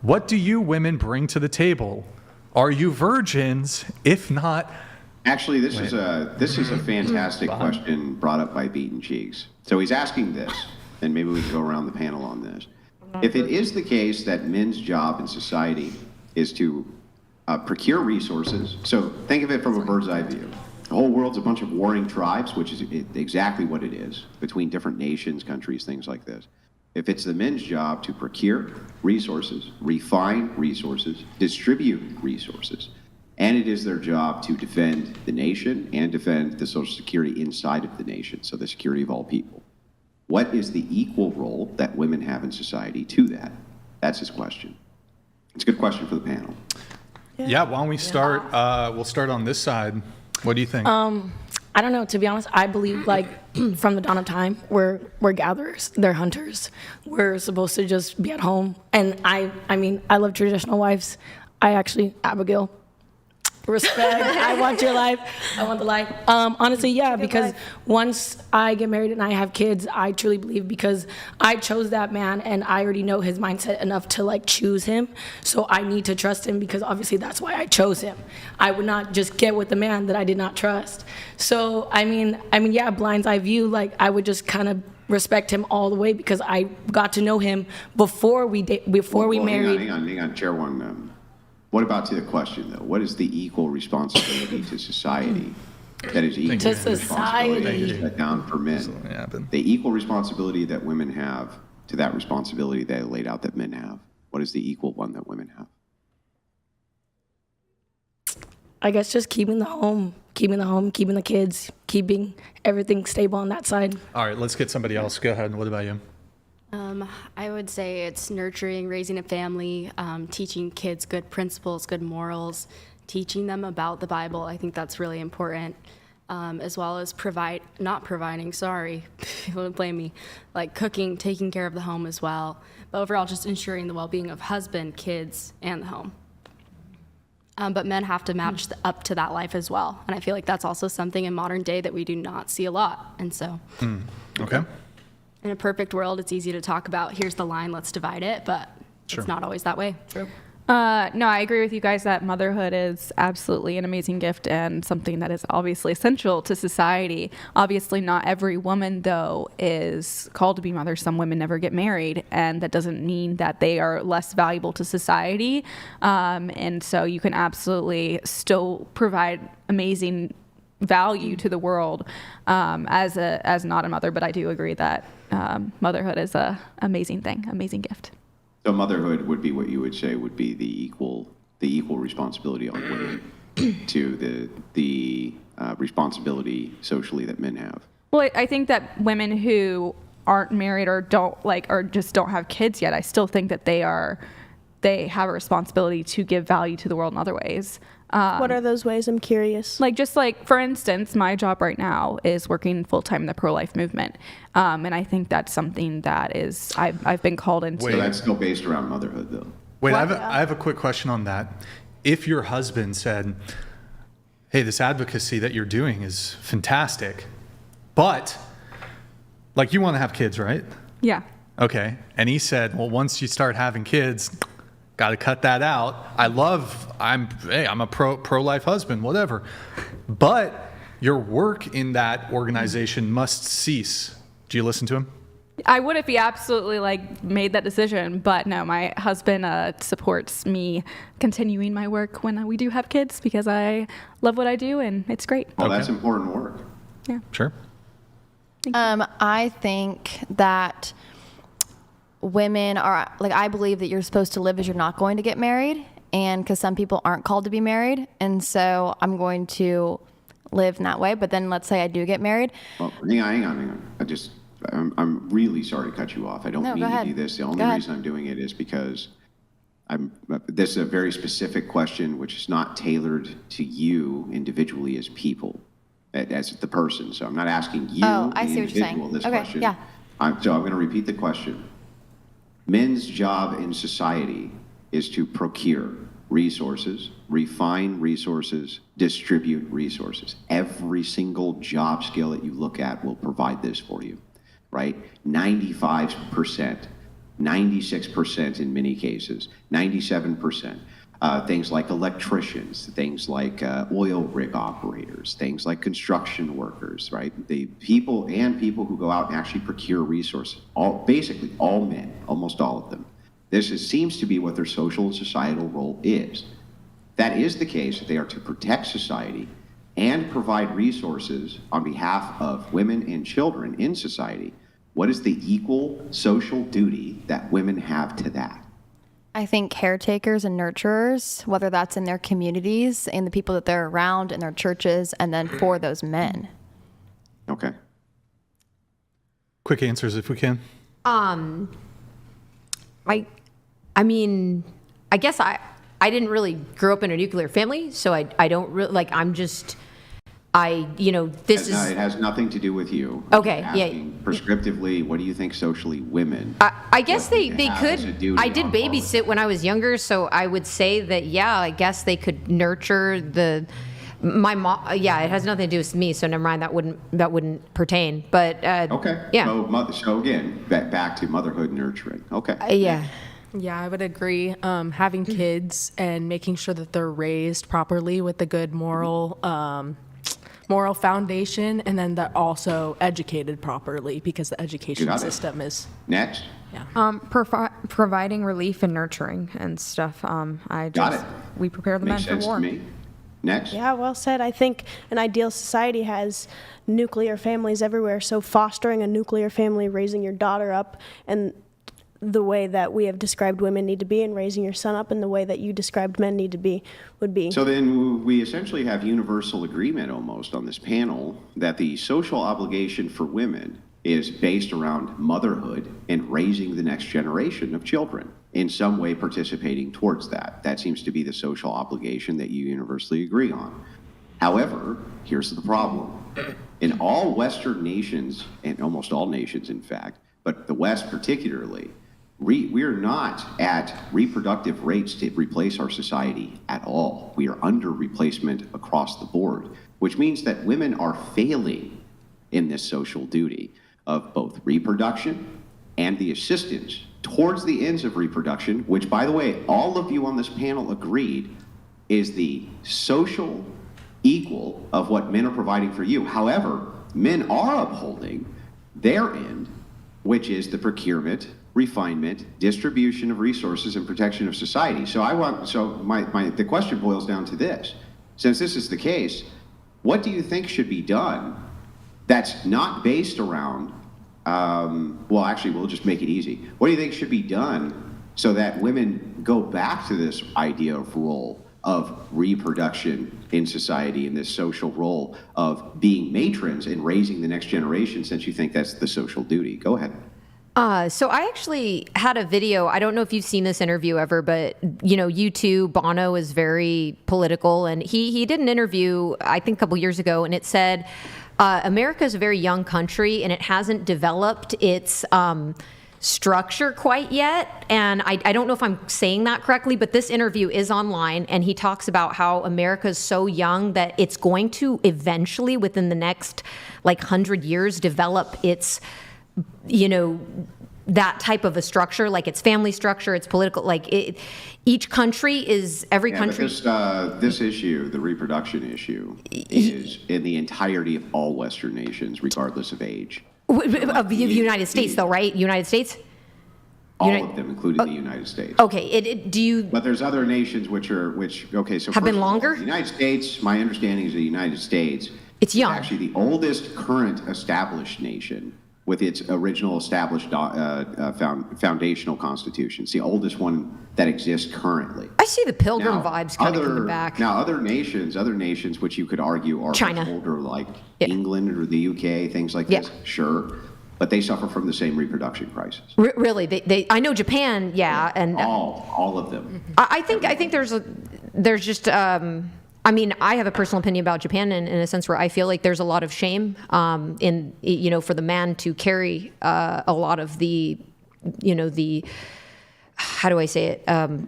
What do you women bring to the table? Are you virgins? If not, Actually, this is a fantastic question brought up by Beaten Cheeks. So he's asking this, and maybe we can go around the panel on this. If it is the case that men's job in society is to procure resources, so think of it from a bird's eye view. The whole world's a bunch of warring tribes, which is exactly what it is, between different nations, countries, things like this. If it's the men's job to procure resources, refine resources, distribute resources, and it is their job to defend the nation and defend the social security inside of the nation, so the security of all people, what is the equal role that women have in society to that? That's his question. It's a good question for the panel. yeah, why don't we start? We'll start on this side. What do you think? I don't know. To be honest, I believe like from the dawn of time, we're gatherers. They're hunters. We're supposed to just be at home. And I mean, I love traditional wives. Abigail, respect. I want your life. I want the life. Honestly, yeah, because once I get married and I have kids, I truly believe because I chose that man and I already know his mindset enough to like choose him. So I need to trust him because obviously that's why I chose him. I would not just get with the man that I did not trust. So I mean, yeah, blind's eye view. Like I would just kind of respect him all the way because I got to know him before we married. Hang on, Chair One. What about to the question, though? What is the equal responsibility to society that is equal To responsibility that society. is set down for men? The equal responsibility that women have to that responsibility that I laid out that men have. What is the equal one that women have? I guess just keeping the home, keeping the kids, keeping everything stable on that side. All right, let's get somebody else. Go ahead. What about you? I would say it's nurturing, raising a family, teaching kids good principles, good morals, teaching them about the Bible. I think that's really important, as well as not providing, sorry, people would blame me, like cooking, taking care of the home as well. But overall, just ensuring the well-being of husband, kids, and the home. But men have to match up to that life as well. And I feel like that's also something in modern day that we do not see a lot. And so... Okay. In a perfect world, it's easy to talk about, here's the line, let's divide it, but Sure. it's not always that way. True. No, I agree with you guys that motherhood is absolutely an amazing gift and something that is obviously essential to society. Obviously, not every woman, though, is called to be mother. Some women never get married, and that doesn't mean that they are less valuable to society. And so you can absolutely still provide amazing value to the world as not a mother. But I do agree that motherhood is a amazing thing, amazing gift. So motherhood would be what you would say would be the equal responsibility on women to the responsibility socially that men have. Well, I think that women who aren't married or just don't have kids yet, I still think that they have a responsibility to give value to the world in other ways. What are those ways? I'm curious. For instance, my job right now is working full time in the pro-life movement, and I think that's something that is I've been called into. So that's still based around motherhood, though. Wait, I have a quick question on that. If your husband said, hey, this advocacy that you're doing is fantastic, but like you want to have kids, right? Yeah. Okay. And he said, well, once you start having kids, got to cut that out. I'm a pro-life husband, whatever. But your work in that organization must cease. Do you listen to him? I would if he absolutely made that decision, but no, my husband supports me continuing my work when we do have kids because I love what I do and it's great. Well, that's important work. Yeah. Sure. I think that women are I believe that you're supposed to live as you're not going to get married, and because some people aren't called to be married, and so I'm going to live in that way. But then let's say I do get married. Well, hang on. I'm really sorry to cut you off. I don't mean to do this. The only reason I'm doing it is because this is a very specific question, which is not tailored to you individually as people, as the person. So I'm not asking you, I the see what you're individual, saying. this Okay, question. yeah. So I'm going to repeat the question. Men's job in society is to procure resources, refine resources, distribute resources. Every single job skill that you look at will provide this for you, right? 95% 96% in many cases, 97%. Things like electricians, things like oil rig operators, things like construction workers, right? The people who go out and actually procure resources, basically all men, almost all of them. Seems to be what their social and societal role is. That is the case. They are to protect society and provide resources on behalf of women and children in society. What is the equal social duty that women have to that? I think caretakers and nurturers, whether that's in their communities and the people that they're around in their churches, and then for those men. Okay. Quick answers if we can. I mean, I guess I didn't really grow up in a nuclear family, so I don't really, like, I'm just, this is. It has nothing to do with you. Okay, I'm yeah. asking prescriptively, what do you think socially women? I guess what they have as a could. duty I did on par with babysit when I was younger, so I would say that, yeah, I guess they could nurture my mom. Yeah, it has nothing to do with me, so never mind. That wouldn't pertain. But Okay. yeah. So again, back to motherhood and nurturing. Okay. Yeah. Yeah, I would agree. Having kids and making sure that they're raised properly with a good moral foundation, and then they're also educated properly because the education Got it. system is. Next. Providing relief and nurturing and stuff. Got it. We prepare the Makes men sense for war. to me. Next. Yeah, well said. I think an ideal society has nuclear families everywhere. So fostering a nuclear family, raising your daughter up, and the way that we have described women need to be, and raising your son up in the way that you described men need to be, would be. So then we essentially have universal agreement almost on this panel that the social obligation for women is based around motherhood and raising the next generation of children, in some way participating towards that. That seems to be the social obligation that you universally agree on. However, here's the problem. In all Western nations, and almost all nations in fact, but the West particularly, we are not at reproductive rates to replace our society at all. We are under replacement across the board, which means that women are failing in this social duty of both reproduction and the assistance towards the ends of reproduction, which, by the way, all of you on this panel agreed is the social equal of what men are providing for you. However, men are upholding their end, which is the procurement, refinement, distribution of resources, and protection of society. So the question boils down to this. Since this is the case, what do you think should be done that's not based around, well, actually, we'll just make it easy. What do you think should be done so that women go back to this idea of role of reproduction in society and this social role of being matrons and raising the next generation, since you think that's the social duty? Go ahead. So I actually had a video. I don't know if you've seen this interview ever, but U2, Bono is very political, and he did an interview, I think a couple years ago, and it said, America is a very young country and it hasn't developed its structure quite yet. And I don't know if I'm saying that correctly, but this interview is online, and he talks about how America is so young that it's going to eventually, within the next 100 years, develop its that type of a structure, like its family structure, its political, each country is, every country. But this issue, the reproduction issue, is in the entirety of all Western nations, regardless of age. Of the United States, though, right? United States? All of them, including the United States. Okay, do you... But there's other nations so have first been of all, longer? The United States, my understanding is the United States It's young. is actually the oldest current established nation with its original established foundational constitution. It's the oldest one that exists currently. I see the Pilgrim Now, vibes kind of coming back. Now, other nations which you could argue are China. much older, like Yeah. England or the UK, things like Yeah. this, sure, but they suffer from the same reproduction crisis. Really, they I know Japan, yeah, and All of them. I think there's just I have a personal opinion about Japan in a sense where I feel like there's a lot of shame for the man to carry a lot of the how do I say it,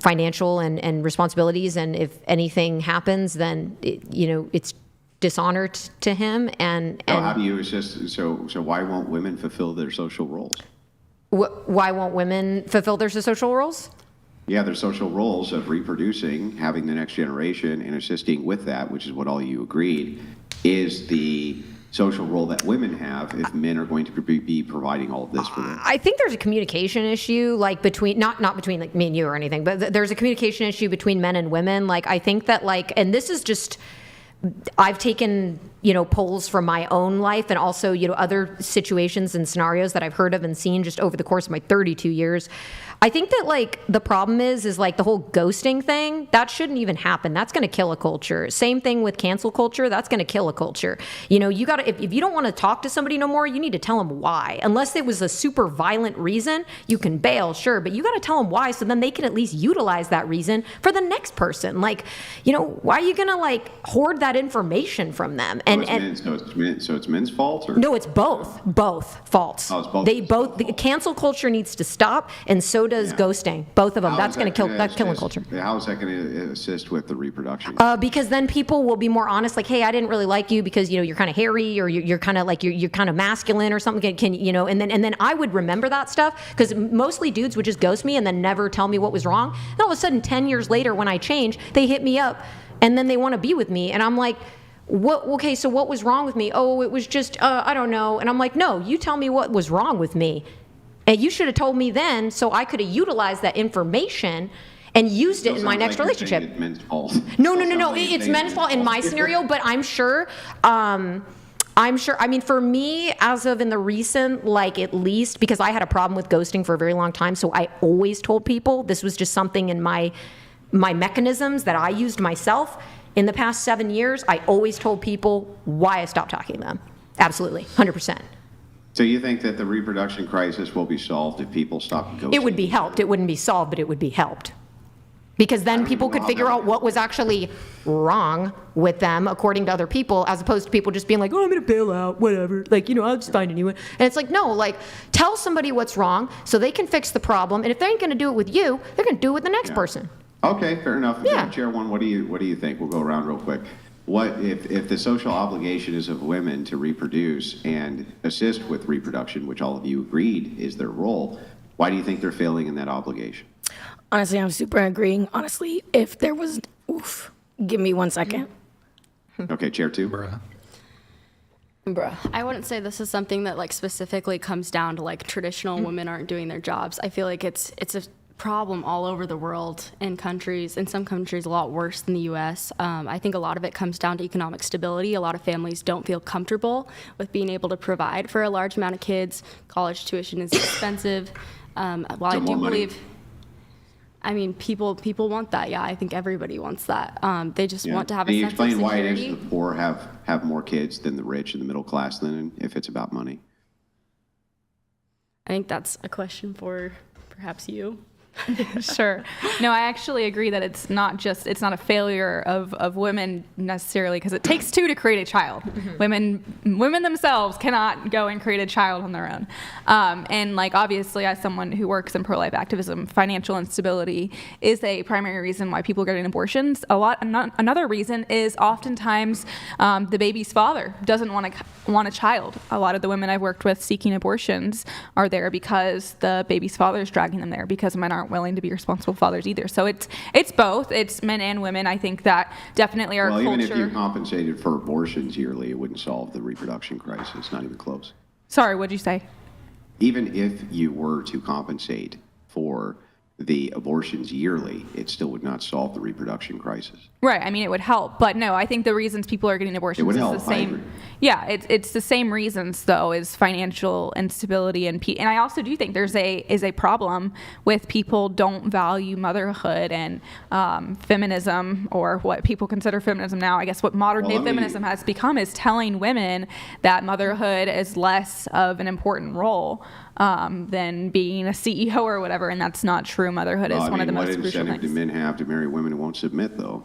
financial and responsibilities, and if anything happens, then it's dishonor to him. And How do you assist? So why won't women fulfill their social roles? Why won't women fulfill their social roles? Yeah, their social roles of reproducing, having the next generation, and assisting with that, which is what all you agreed, is the social role that women have if men are going to be providing all of this for them. I think there's a communication issue, like between not between like me and you or anything, but there's a communication issue between men and women. Like I think that and this is just, I've taken, polls from my own life and also, other situations and scenarios that I've heard of and seen just over the course of my 32 years. I think that the problem is like the whole ghosting thing, that shouldn't even happen. That's going to kill a culture. Same thing with cancel culture. That's going to kill a culture. You got to, if you don't want to talk to somebody no more, you need to tell them why. Unless it was a super violent reason, you can bail, sure, but you got to tell them why so then they can at least utilize that reason for the next person. Why are you going to hoard that information from them? So it's men's fault? Or? No, it's both faults. Oh, it's both. They both, the cancel culture needs to stop, and so does ghosting. Both of them. That's going to kill killing culture. How is that going to assist with the reproduction? Because then people will be more honest. Like, hey, I didn't really like you because you're kind of hairy, or you're kind of you're kind of masculine or something. And then I would remember that stuff because mostly dudes would just ghost me and then never tell me what was wrong. And all of a sudden, 10 years later, when I change, they hit me up, and then they want to be with me, and I'm like, what? Okay, so what was wrong with me? Oh, it was just I don't know. And I'm like, no, you tell me what was wrong with me. And you should have told me then so I could have utilized that information and used it in my next relationship. It's men's fault. No. It's men's fault in my scenario, but I'm sure, I mean, for me, as of in the recent, at least, because I had a problem with ghosting for a very long time, so I always told people this was just something in my mechanisms that I used myself. In the past 7 years, I always told people why I stopped talking to them. Absolutely, 100%. So you think that the reproduction crisis will be solved if people stop ghosting? It would be helped. It wouldn't be solved, but it would be helped. Because then people could figure out what was actually wrong with them according to other people, as opposed to people just being like, oh, I'm going to bail out, whatever. I'll just find a new one. And it's like, no, tell somebody what's wrong so they can fix the problem. And if they ain't going to do it with you, they're going to do it with the next person. Okay, fair enough. Yeah. Chair one, what do you think? We'll go around real quick. What if the social obligation is of women to reproduce and assist with reproduction, which all of you agreed is their role, why do you think they're failing in that obligation? Honestly, I'm super agreeing. Honestly, if there was, give me 1 second. Okay, Chair two. Bruh. I wouldn't say this is something that specifically comes down to traditional women aren't doing their jobs. I feel like it's a problem all over the world in some countries a lot worse than the U.S. I think a lot of it comes down to economic stability. A lot of families don't feel comfortable with being able to provide for a large amount of kids. College tuition is expensive. While I do believe, people want that. Yeah, I think everybody wants that. They just want to have a sense of security. Can you explain why it is the poor have more kids than the rich and the middle class then, if it's about money? I think that's a question for perhaps you. Sure. No, I actually agree that it's not a failure of women necessarily, because it takes two to create a child. Mm-hmm. Women themselves cannot go and create a child on their own. And obviously, as someone who works in pro-life activism, financial instability is a primary reason why people are getting abortions. Another reason is oftentimes the baby's father doesn't want a child. A lot of the women I've worked with seeking abortions are there because the baby's father is dragging them there, because men aren't willing to be responsible fathers either. So it's both. It's men and women. I think that definitely our culture. Well, even if you compensated for abortions yearly, it wouldn't solve the reproduction crisis. Not even close. Sorry, what'd you say? Even if you were to compensate for the abortions yearly, it still would not solve the reproduction crisis. Right. I mean, it would help, but no, I think the reasons people are getting abortions is the same. Yeah, it's the same reasons though, is financial instability and I also do think there's a problem with people don't value motherhood and feminism, or what people consider feminism now. I guess what modern day feminism has become is telling women that motherhood is less of an important role than being a CEO or whatever, and that's not true. Motherhood is one of the most crucial things. What incentive do men have to marry women who won't submit, though?